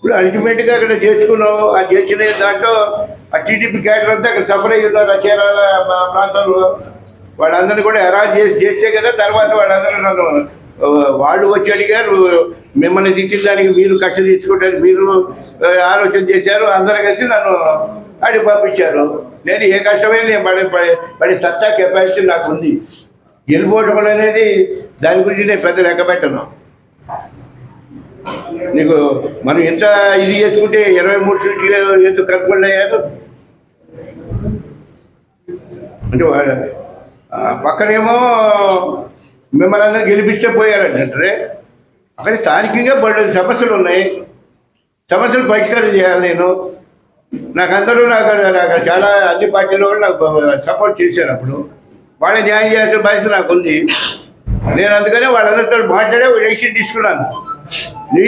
ఇప్పుడు అల్టిమేట్గా అక్కడ చేసుకున్నాం. ఆ చేసిన దాంట్లో ఆ టీడీపీ క్యాడర్ అంతా అక్కడ సఫర్ అయ్యి ఉన్నారు. ఆ చీరాల ప్రాంతంలో వాళ్ళందరినీ కూడా అరాజ్ చేస్తే కదా తర్వాత వాళ్ళందరూ నన్ను వాళ్ళు వచ్చి అడిగారు, మిమ్మల్ని తిట్టిన దానికి మీరు కష్టం తీసుకుంటారు, మీరు ఆలోచన చేశారు, అందరు కలిసి నన్ను అడిగి పంపించారు. నేను ఏ కష్టమైన నేను పడే సత్తా కెపాసిటీ నాకు ఉంది. గెలుపోవటం అనేది దాని గురించి నేను పెద్ద లెక్క పెట్టను. నీకు మనం ఎంత ఇది చేసుకుంటే 23 సీట్లు ఎందుకు కన్ఫర్మ్ అయ్యారు అంటే పక్కనేమో మిమ్మల్ని అందరూ గెలిపిస్తే పోయారంటే అక్కడ స్థానికంగా బోల్డెన్ సమస్యలు ఉన్నాయి. సమస్యలు పరిష్కారం చేయాలి. నాకు అందరూ నాకు చాలా అన్ని పార్టీలో కూడా నాకు సపోర్ట్ చేశారు. అప్పుడు వాళ్ళ న్యాయం చేయాల్సిన బాధ్యత నాకు ఉంది. నేను అందుకనే వాళ్ళందరితో మాట్లాడే ఒక డెసిషన్ తీసుకున్నాను. నీ